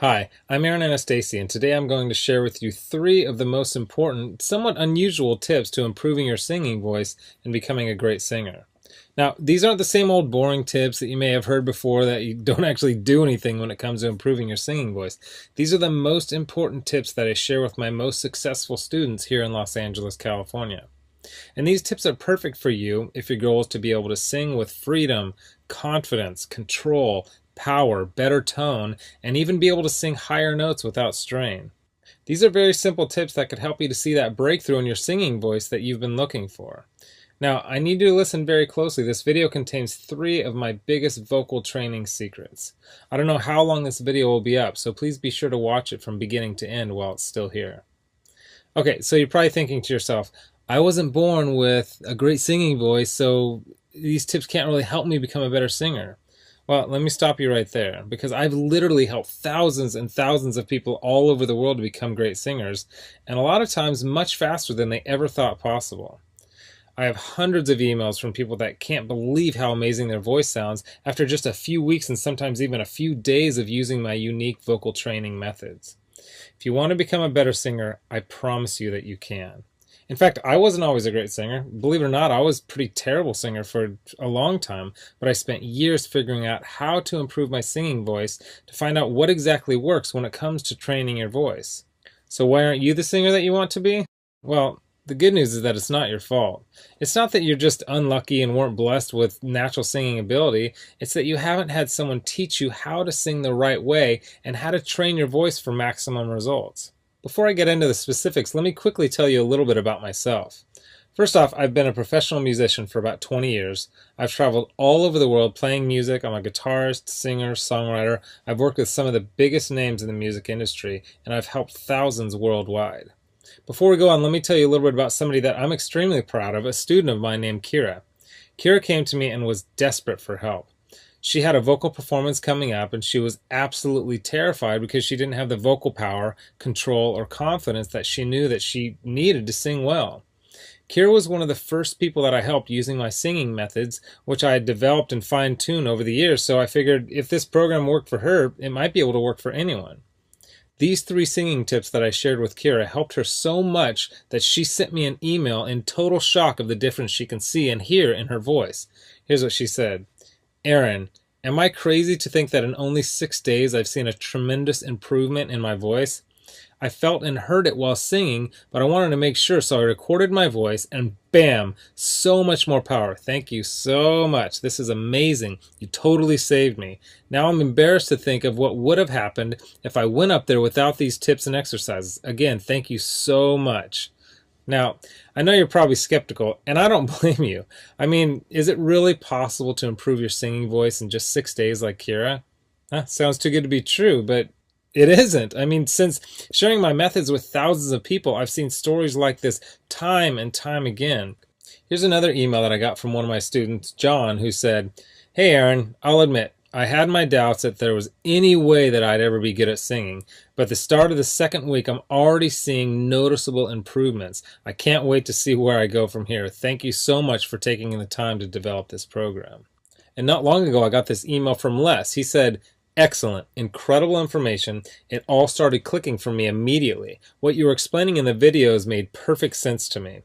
Hi, I'm Aaron Anastasi, and today I'm going to share with you 3 of the most important, somewhat unusual tips to improving your singing voice and becoming a great singer. Now, these aren't the same old boring tips that you may have heard before that you don't actually do anything when it comes to improving your singing voice. These are the most important tips that I share with my most successful students here in Los Angeles, California. And these tips are perfect for you if your goal is to be able to sing with freedom, confidence, control, power, better tone, and even be able to sing higher notes without strain. These are very simple tips that could help you to see that breakthrough in your singing voice that you've been looking for. Now, I need you to listen very closely. This video contains 3 of my biggest vocal training secrets. I don't know how long this video will be up, so please be sure to watch it from beginning to end while it's still here. Okay, so you're probably thinking to yourself, I wasn't born with a great singing voice, so these tips can't really help me become a better singer. Well, let me stop you right there, because I've literally helped thousands and thousands of people all over the world to become great singers, and a lot of times much faster than they ever thought possible. I have hundreds of emails from people that can't believe how amazing their voice sounds after just a few weeks and sometimes even a few days of using my unique vocal training methods. If you want to become a better singer, I promise you that you can. In fact, I wasn't always a great singer. Believe it or not, I was a pretty terrible singer for a long time, but I spent years figuring out how to improve my singing voice to find out what exactly works when it comes to training your voice. So why aren't you the singer that you want to be? Well, the good news is that it's not your fault. It's not that you're just unlucky and weren't blessed with natural singing ability. It's that you haven't had someone teach you how to sing the right way and how to train your voice for maximum results. Before I get into the specifics, let me quickly tell you a little bit about myself. First off, I've been a professional musician for about 20 years. I've traveled all over the world playing music. I'm a guitarist, singer, songwriter. I've worked with some of the biggest names in the music industry, and I've helped thousands worldwide. Before we go on, let me tell you a little bit about somebody that I'm extremely proud of, a student of mine named Kira. Kira came to me and was desperate for help. She had a vocal performance coming up, and she was absolutely terrified because she didn't have the vocal power, control, or confidence that she knew that she needed to sing well. Kira was one of the first people that I helped using my singing methods, which I had developed and fine-tuned over the years, so I figured if this program worked for her, it might be able to work for anyone. These 3 singing tips that I shared with Kira helped her so much that she sent me an email in total shock of the difference she can see and hear in her voice. Here's what she said. Aaron, am I crazy to think that in only 6 days I've seen a tremendous improvement in my voice? I felt and heard it while singing, but I wanted to make sure, so I recorded my voice and bam, so much more power. Thank you so much. This is amazing. You totally saved me. Now I'm embarrassed to think of what would have happened if I went up there without these tips and exercises. Again, thank you so much. Now, I know you're probably skeptical, and I don't blame you. I mean, is it really possible to improve your singing voice in just 6 days like Kira? Sounds too good to be true, but it isn't. I mean, since sharing my methods with thousands of people, I've seen stories like this time and time again. Here's another email that I got from one of my students, John, who said, Hey Aaron, I'll admit, I had my doubts that there was any way that I'd ever be good at singing, but at the start of the 2nd week, I'm already seeing noticeable improvements. I can't wait to see where I go from here. Thank you so much for taking the time to develop this program. And not long ago, I got this email from Les. He said, Excellent, incredible information. It all started clicking for me immediately. What you were explaining in the videos made perfect sense to me.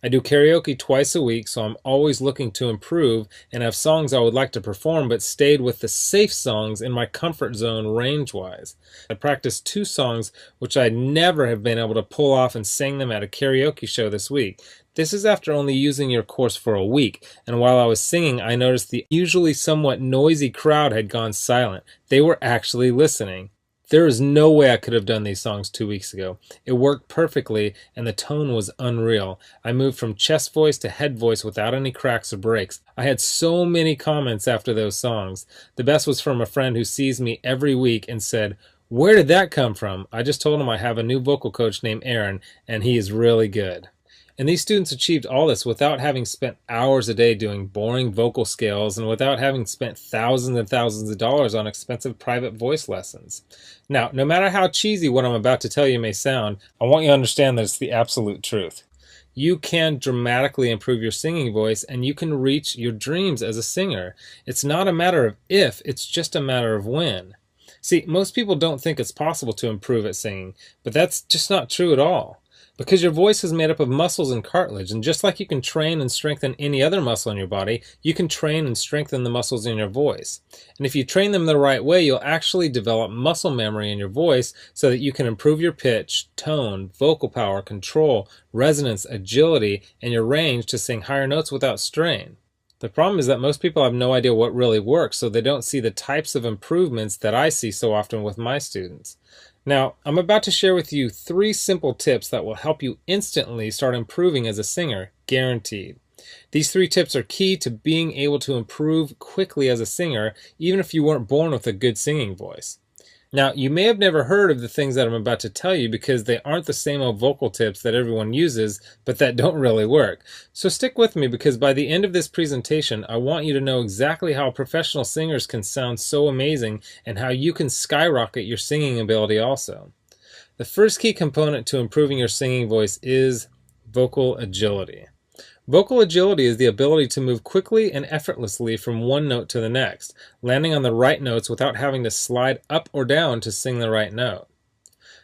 I do karaoke twice a week, so I'm always looking to improve and have songs I would like to perform, but stayed with the safe songs in my comfort zone range-wise. I practiced 2 songs which I'd never have been able to pull off and sang them at a karaoke show this week. This is after only using your course for a week, and while I was singing, I noticed the usually somewhat noisy crowd had gone silent. They were actually listening. There is no way I could have done these songs 2 weeks ago. It worked perfectly, and the tone was unreal. I moved from chest voice to head voice without any cracks or breaks. I had so many comments after those songs. The best was from a friend who sees me every week and said, Where did that come from? I just told him I have a new vocal coach named Aaron, and he is really good. And these students achieved all this without having spent hours a day doing boring vocal scales and without having spent thousands and thousands of dollars on expensive private voice lessons. Now, no matter how cheesy what I'm about to tell you may sound, I want you to understand that it's the absolute truth. You can dramatically improve your singing voice, and you can reach your dreams as a singer. It's not a matter of if, it's just a matter of when. See, most people don't think it's possible to improve at singing, but that's just not true at all. Because your voice is made up of muscles and cartilage, and just like you can train and strengthen any other muscle in your body, you can train and strengthen the muscles in your voice. And if you train them the right way, you'll actually develop muscle memory in your voice so that you can improve your pitch, tone, vocal power, control, resonance, agility, and your range to sing higher notes without strain. The problem is that most people have no idea what really works, so they don't see the types of improvements that I see so often with my students. Now, I'm about to share with you 3 simple tips that will help you instantly start improving as a singer, guaranteed. These 3 tips are key to being able to improve quickly as a singer, even if you weren't born with a good singing voice. Now, you may have never heard of the things that I'm about to tell you because they aren't the same old vocal tips that everyone uses, but that don't really work. So stick with me because by the end of this presentation, I want you to know exactly how professional singers can sound so amazing and how you can skyrocket your singing ability also. The first key component to improving your singing voice is vocal agility. Vocal agility is the ability to move quickly and effortlessly from one note to the next, landing on the right notes without having to slide up or down to sing the right note.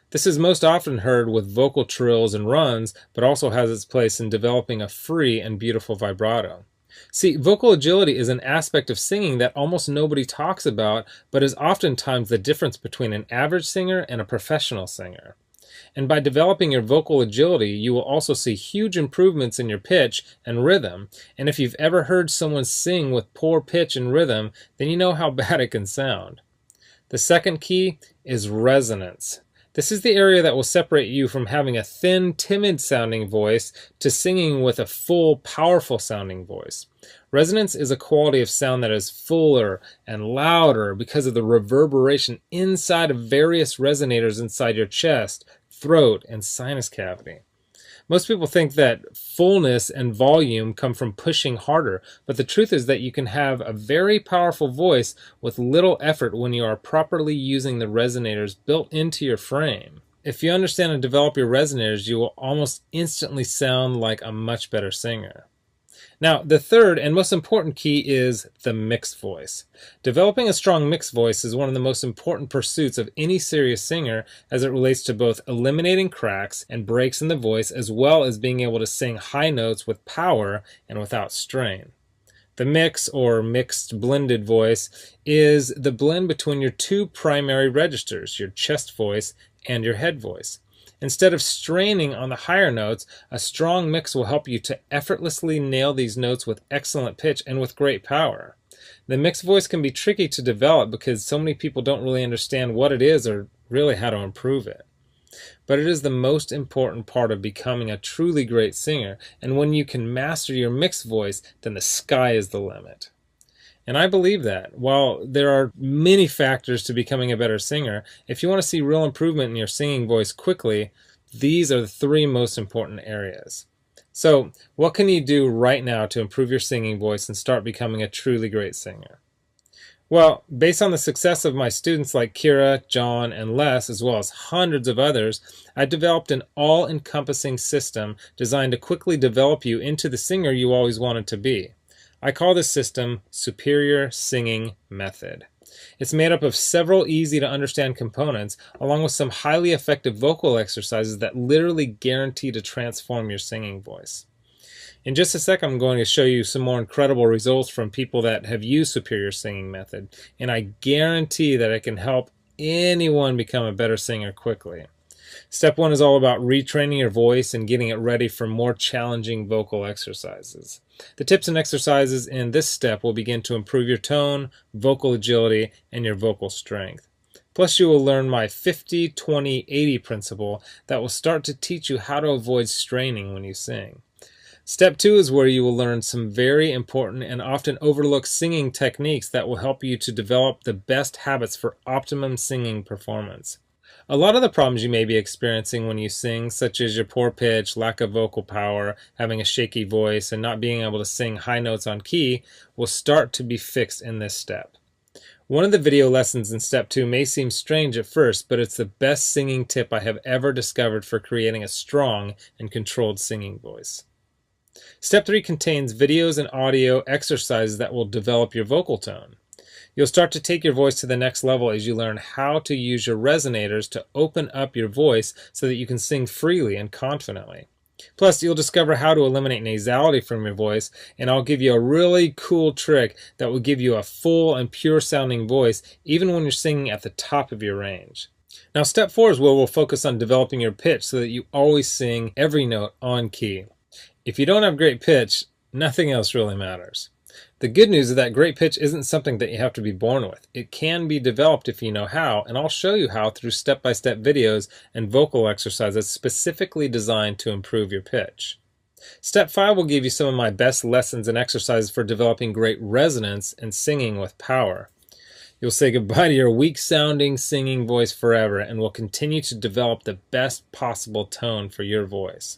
This is most often heard with vocal trills and runs, but also has its place in developing a free and beautiful vibrato. See, vocal agility is an aspect of singing that almost nobody talks about, but is oftentimes the difference between an average singer and a professional singer. And by developing your vocal agility, you will also see huge improvements in your pitch and rhythm. And if you've ever heard someone sing with poor pitch and rhythm, then you know how bad it can sound. The second key is resonance. This is the area that will separate you from having a thin, timid-sounding voice to singing with a full, powerful-sounding voice. Resonance is a quality of sound that is fuller and louder because of the reverberation inside of various resonators inside your chest, throat, and sinus cavity. Most people think that fullness and volume come from pushing harder, but the truth is that you can have a very powerful voice with little effort when you are properly using the resonators built into your frame. If you understand and develop your resonators, you will almost instantly sound like a much better singer. Now, the third and most important key is the mixed voice. Developing a strong mixed voice is one of the most important pursuits of any serious singer as it relates to both eliminating cracks and breaks in the voice as well as being able to sing high notes with power and without strain. The mix, or mixed blended voice, is the blend between your 2 primary registers, your chest voice and your head voice. Instead of straining on the higher notes, a strong mix will help you to effortlessly nail these notes with excellent pitch and with great power. The mixed voice can be tricky to develop because so many people don't really understand what it is or really how to improve it. But it is the most important part of becoming a truly great singer, and when you can master your mixed voice, then the sky is the limit. And I believe that. While there are many factors to becoming a better singer, if you want to see real improvement in your singing voice quickly, these are the 3 most important areas. So, what can you do right now to improve your singing voice and start becoming a truly great singer? Well, based on the success of my students like Kira, John, and Les, as well as hundreds of others, I developed an all-encompassing system designed to quickly develop you into the singer you always wanted to be. I call this system Superior Singing Method. It's made up of several easy-to-understand components, along with some highly effective vocal exercises that literally guarantee to transform your singing voice. In just a sec, I'm going to show you some more incredible results from people that have used Superior Singing Method, and I guarantee that it can help anyone become a better singer quickly. Step 1 is all about retraining your voice and getting it ready for more challenging vocal exercises. The tips and exercises in this step will begin to improve your tone, vocal agility, and your vocal strength. Plus, you will learn my 50-20-80 principle that will start to teach you how to avoid straining when you sing. Step 2 is where you will learn some very important and often overlooked singing techniques that will help you to develop the best habits for optimum singing performance. A lot of the problems you may be experiencing when you sing, such as your poor pitch, lack of vocal power, having a shaky voice, and not being able to sing high notes on key, will start to be fixed in this step. One of the video lessons in step 2 may seem strange at first, but it's the best singing tip I have ever discovered for creating a strong and controlled singing voice. Step 3 contains videos and audio exercises that will develop your vocal tone. You'll start to take your voice to the next level as you learn how to use your resonators to open up your voice so that you can sing freely and confidently. Plus, you'll discover how to eliminate nasality from your voice, and I'll give you a really cool trick that will give you a full and pure sounding voice even when you're singing at the top of your range. Now, step 4 is where we'll focus on developing your pitch so that you always sing every note on key. If you don't have great pitch, nothing else really matters. The good news is that great pitch isn't something that you have to be born with. It can be developed if you know how, and I'll show you how through step-by-step videos and vocal exercises specifically designed to improve your pitch. Step 5 will give you some of my best lessons and exercises for developing great resonance and singing with power. You'll say goodbye to your weak-sounding singing voice forever and will continue to develop the best possible tone for your voice.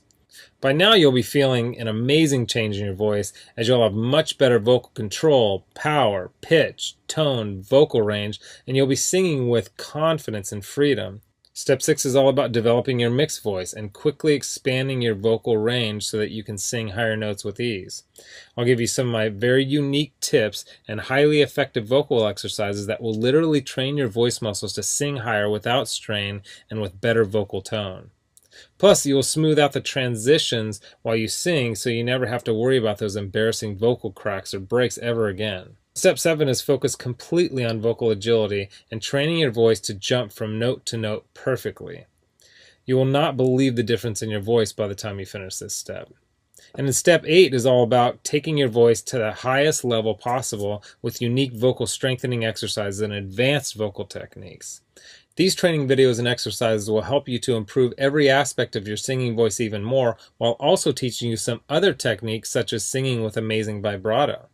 By now you'll be feeling an amazing change in your voice as you'll have much better vocal control, power, pitch, tone, vocal range, and you'll be singing with confidence and freedom. Step 6 is all about developing your mixed voice and quickly expanding your vocal range so that you can sing higher notes with ease. I'll give you some of my very unique tips and highly effective vocal exercises that will literally train your voice muscles to sing higher without strain and with better vocal tone. Plus, you will smooth out the transitions while you sing so you never have to worry about those embarrassing vocal cracks or breaks ever again. Step 7 is focused completely on vocal agility and training your voice to jump from note to note perfectly. You will not believe the difference in your voice by the time you finish this step. And then step 8 is all about taking your voice to the highest level possible with unique vocal strengthening exercises and advanced vocal techniques. These training videos and exercises will help you to improve every aspect of your singing voice even more, while also teaching you some other techniques such as singing with amazing vibrato.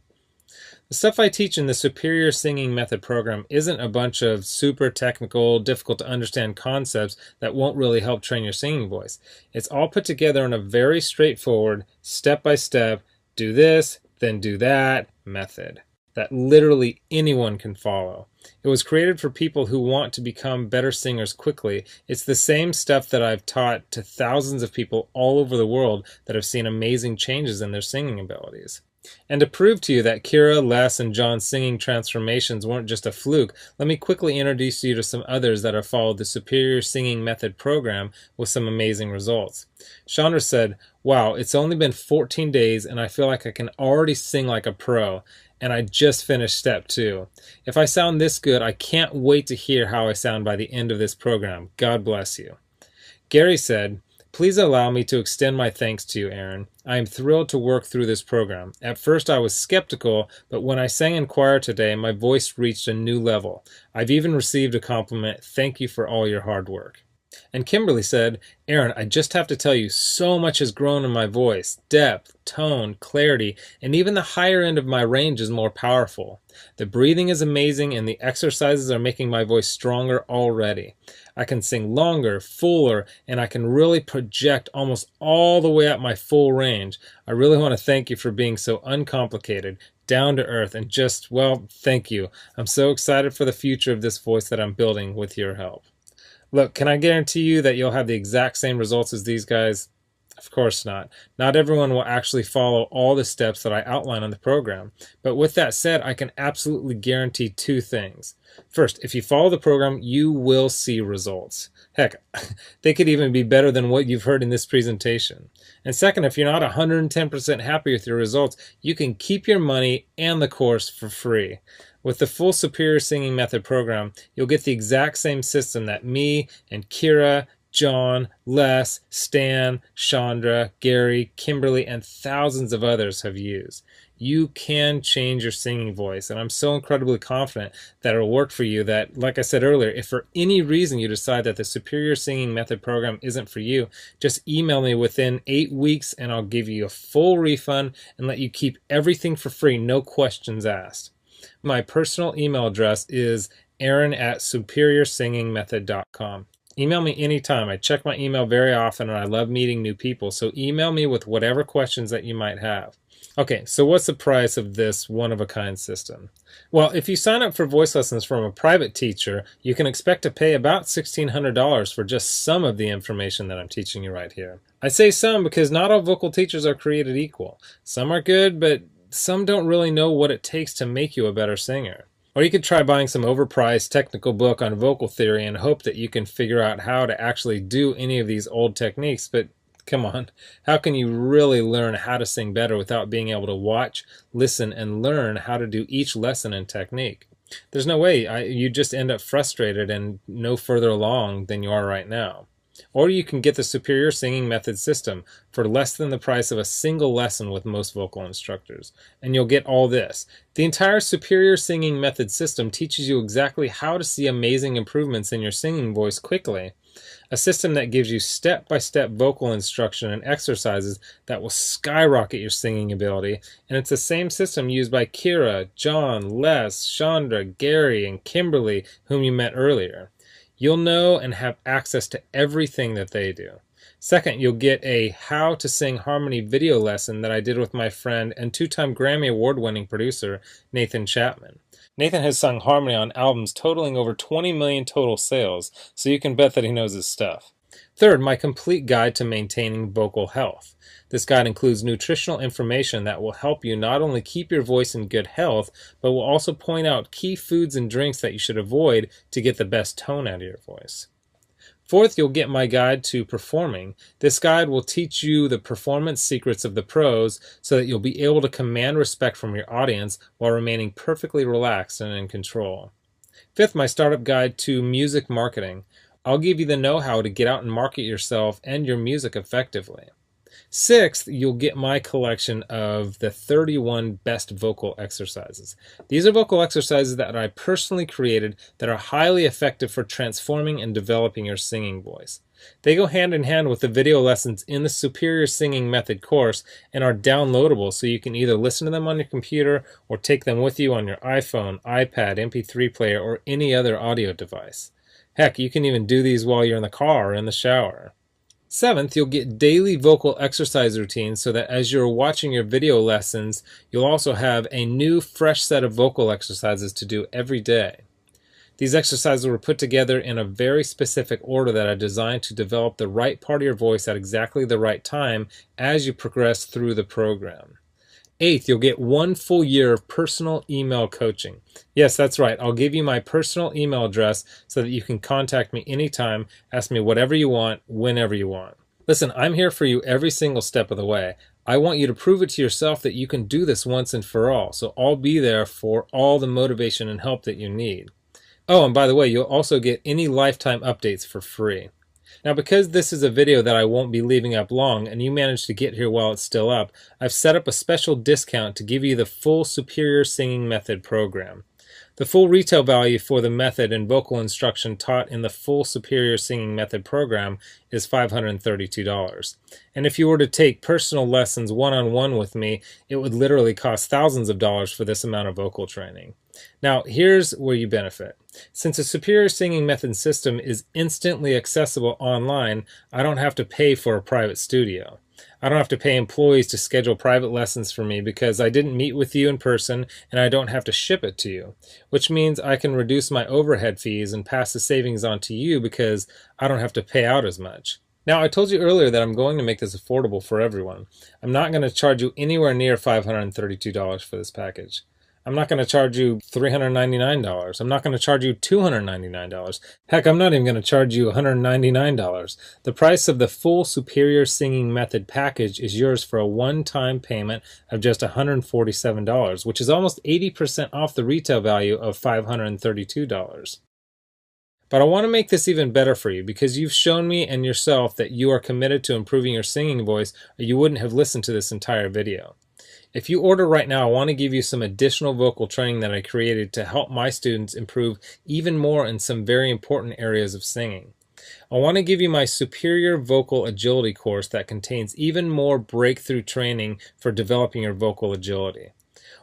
The stuff I teach in the Superior Singing Method program isn't a bunch of super technical, difficult to understand concepts that won't really help train your singing voice. It's all put together in a very straightforward, step-by-step, do this, then do that method that literally anyone can follow. It was created for people who want to become better singers quickly. It's the same stuff that I've taught to thousands of people all over the world that have seen amazing changes in their singing abilities. And to prove to you that Kira, Les, and John's singing transformations weren't just a fluke, let me quickly introduce you to some others that have followed the Superior Singing Method program with some amazing results. Chandra said, "Wow, it's only been 14 days and I feel like I can already sing like a pro. And I just finished step 2. If I sound this good, I can't wait to hear how I sound by the end of this program. God bless you." Gary said, "Please allow me to extend my thanks to you, Aaron. I am thrilled to work through this program. At first I was skeptical, but when I sang in choir today, my voice reached a new level. I've even received a compliment. Thank you for all your hard work." And Kimberly said, "Aaron, I just have to tell you, so much has grown in my voice. Depth, tone, clarity, and even the higher end of my range is more powerful. The breathing is amazing and the exercises are making my voice stronger already. I can sing longer, fuller, and I can really project almost all the way up my full range. I really want to thank you for being so uncomplicated, down to earth, and just, well, thank you. I'm so excited for the future of this voice that I'm building with your help." Look, can I guarantee you that you'll have the exact same results as these guys? Of course not. Not everyone will actually follow all the steps that I outline on the program. But with that said, I can absolutely guarantee 2 things. First, if you follow the program, you will see results. Heck, they could even be better than what you've heard in this presentation. And second, if you're not 110% happy with your results, you can keep your money and the course for free. With the full Superior Singing Method program, you'll get the exact same system that me and Kira, John, Les, Stan, Chandra, Gary, Kimberly, and thousands of others have used. You can change your singing voice, and I'm so incredibly confident that it'll work for you that, like I said earlier, if for any reason you decide that the Superior Singing Method program isn't for you, just email me within 8 weeks and I'll give you a full refund and let you keep everything for free, no questions asked. My personal email address is aaron@superiorsingingmethod.com. Email me anytime. I check my email very often and I love meeting new people, so email me with whatever questions that you might have. Okay, so what's the price of this one-of-a-kind system? Well, if you sign up for voice lessons from a private teacher, you can expect to pay about $1,600 for just some of the information that I'm teaching you right here. I say some because not all vocal teachers are created equal. Some are good, but some don't really know what it takes to make you a better singer. Or you could try buying some overpriced technical book on vocal theory and hope that you can figure out how to actually do any of these old techniques. But come on, how can you really learn how to sing better without being able to watch, listen, and learn how to do each lesson and technique? There's no way. You just end up frustrated and no further along than you are right now. Or you can get the Superior Singing Method system for less than the price of a single lesson with most vocal instructors. And you'll get all this. The entire Superior Singing Method system teaches you exactly how to see amazing improvements in your singing voice quickly. A system that gives you step-by-step vocal instruction and exercises that will skyrocket your singing ability. And it's the same system used by Kira, John, Les, Chandra, Gary, and Kimberly, whom you met earlier. You'll know and have access to everything that they do. Second, you'll get a How to Sing Harmony video lesson that I did with my friend and two-time Grammy Award-winning producer, Nathan Chapman. Nathan has sung harmony on albums totaling over 20 million total sales, so you can bet that he knows his stuff. Third, my complete guide to maintaining vocal health. This guide includes nutritional information that will help you not only keep your voice in good health, but will also point out key foods and drinks that you should avoid to get the best tone out of your voice. Fourth, you'll get my guide to performing. This guide will teach you the performance secrets of the pros so that you'll be able to command respect from your audience while remaining perfectly relaxed and in control. Fifth, my startup guide to music marketing. I'll give you the know-how to get out and market yourself and your music effectively. Sixth, you'll get my collection of the 31 best vocal exercises. These are vocal exercises that I personally created that are highly effective for transforming and developing your singing voice. They go hand in hand with the video lessons in the Superior Singing Method course and are downloadable, so you can either listen to them on your computer or take them with you on your iPhone, iPad, MP3 player, or any other audio device. Heck, you can even do these while you're in the car or in the shower. Seventh, you'll get daily vocal exercise routines so that as you're watching your video lessons, you'll also have a new, fresh set of vocal exercises to do every day. These exercises were put together in a very specific order that I designed to develop the right part of your voice at exactly the right time as you progress through the program. Eighth, you'll get 1 full year of personal email coaching. Yes, that's right. I'll give you my personal email address so that you can contact me anytime, ask me whatever you want, whenever you want. Listen, I'm here for you every single step of the way. I want you to prove it to yourself that you can do this once and for all, so I'll be there for all the motivation and help that you need. Oh, and by the way, you'll also get any lifetime updates for free. Now, because this is a video that I won't be leaving up long, and you managed to get here while it's still up, I've set up a special discount to give you the full Superior Singing Method program. The full retail value for the method and vocal instruction taught in the full Superior Singing Method program is $532. And if you were to take personal lessons one-on-one with me, it would literally cost thousands of dollars for this amount of vocal training. Now, here's where you benefit. Since the Superior Singing Method system is instantly accessible online, I don't have to pay for a private studio. I don't have to pay employees to schedule private lessons for me because I didn't meet with you in person, and I don't have to ship it to you, which means I can reduce my overhead fees and pass the savings on to you because I don't have to pay out as much. Now, I told you earlier that I'm going to make this affordable for everyone. I'm not going to charge you anywhere near $532 for this package. I'm not going to charge you $399. I'm not going to charge you $299. Heck, I'm not even going to charge you $199. The price of the full Superior Singing Method package is yours for a one-time payment of just $147, which is almost 80% off the retail value of $532. But I want to make this even better for you because you've shown me and yourself that you are committed to improving your singing voice, or you wouldn't have listened to this entire video. If you order right now, I want to give you some additional vocal training that I created to help my students improve even more in some very important areas of singing. I want to give you my Superior Vocal Agility course that contains even more breakthrough training for developing your vocal agility.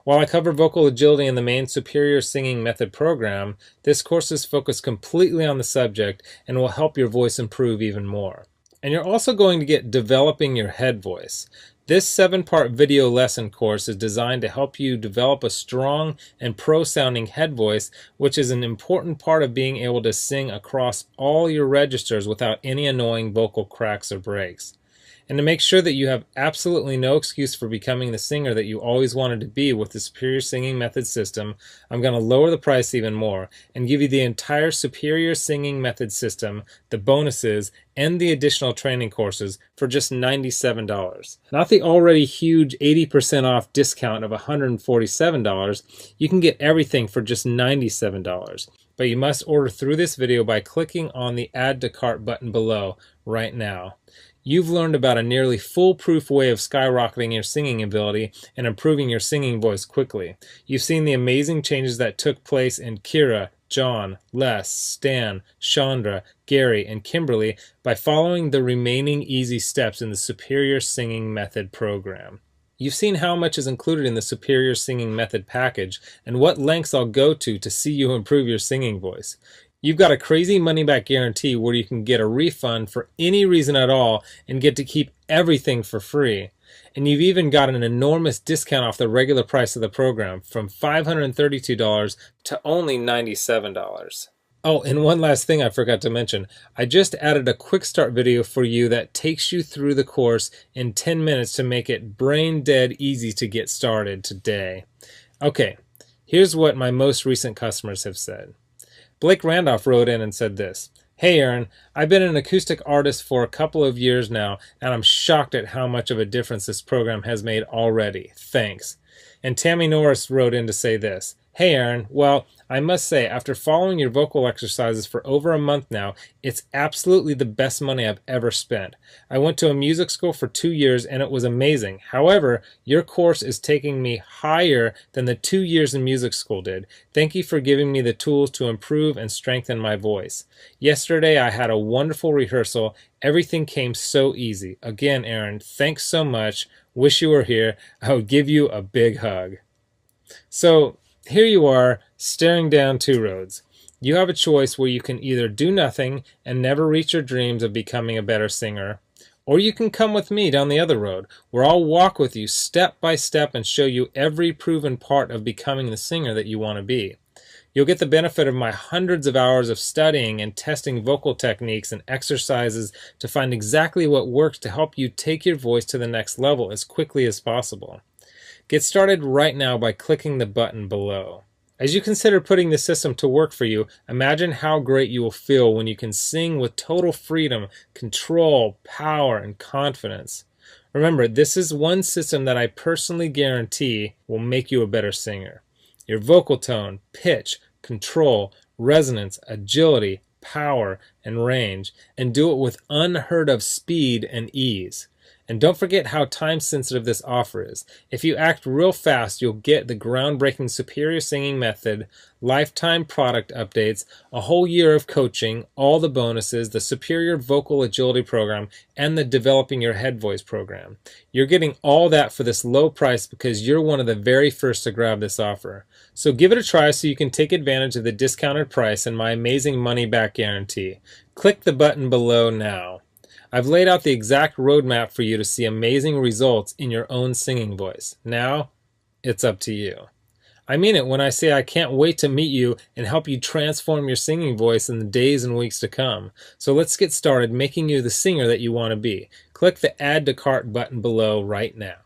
While I cover vocal agility in the main Superior Singing Method program, this course is focused completely on the subject and will help your voice improve even more. And you're also going to get Developing Your Head Voice. This 7-part video lesson course is designed to help you develop a strong and pro-sounding head voice, which is an important part of being able to sing across all your registers without any annoying vocal cracks or breaks. And to make sure that you have absolutely no excuse for becoming the singer that you always wanted to be with the Superior Singing Method system, I'm going to lower the price even more and give you the entire Superior Singing Method system, the bonuses, and the additional training courses for just $97. Not the already huge 80% off discount of $147. You can get everything for just $97. But you must order through this video by clicking on the Add to Cart button below right now. You've learned about a nearly foolproof way of skyrocketing your singing ability and improving your singing voice quickly. You've seen the amazing changes that took place in Kira, John, Les, Stan, Chandra, Gary, and Kimberly by following the remaining easy steps in the Superior Singing Method program. You've seen how much is included in the Superior Singing Method package and what lengths I'll go to see you improve your singing voice. You've got a crazy money-back guarantee where you can get a refund for any reason at all and get to keep everything for free. And you've even got an enormous discount off the regular price of the program from $532 to only $97. Oh, and one last thing I forgot to mention. I just added a quick start video for you that takes you through the course in 10 minutes to make it brain dead easy to get started today. Okay, here's what my most recent customers have said. Blake Randolph wrote in and said this: "Hey Aaron, I've been an acoustic artist for a couple of years now, and I'm shocked at how much of a difference this program has made already. Thanks." And Tammy Norris wrote in to say this: "Hey Aaron, well, I must say, after following your vocal exercises for over a month now, it's absolutely the best money I've ever spent. I went to a music school for 2 years and it was amazing. However, your course is taking me higher than the 2 years in music school did. Thank you for giving me the tools to improve and strengthen my voice. Yesterday I had a wonderful rehearsal. Everything came so easy. Again, Aaron, thanks so much. Wish you were here. I would give you a big hug." So here you are, staring down two roads. You have a choice where you can either do nothing and never reach your dreams of becoming a better singer, or you can come with me down the other road, where I'll walk with you step by step and show you every proven part of becoming the singer that you want to be. You'll get the benefit of my hundreds of hours of studying and testing vocal techniques and exercises to find exactly what works to help you take your voice to the next level as quickly as possible. Get started right now by clicking the button below. As you consider putting the system to work for you, imagine how great you will feel when you can sing with total freedom, control, power, and confidence. Remember, this is one system that I personally guarantee will make you a better singer. Your vocal tone, pitch, control, resonance, agility, power, and range, and do it with unheard of speed and ease. And don't forget how time-sensitive this offer is. If you act real fast, you'll get the groundbreaking Superior Singing Method, lifetime product updates, a whole year of coaching, all the bonuses, the Superior Vocal Agility Program, and the Developing Your Head Voice program. You're getting all that for this low price because you're one of the very first to grab this offer. So give it a try so you can take advantage of the discounted price and my amazing money-back guarantee. Click the button below now. I've laid out the exact roadmap for you to see amazing results in your own singing voice. Now, it's up to you. I mean it when I say I can't wait to meet you and help you transform your singing voice in the days and weeks to come. So let's get started making you the singer that you want to be. Click the Add to Cart button below right now.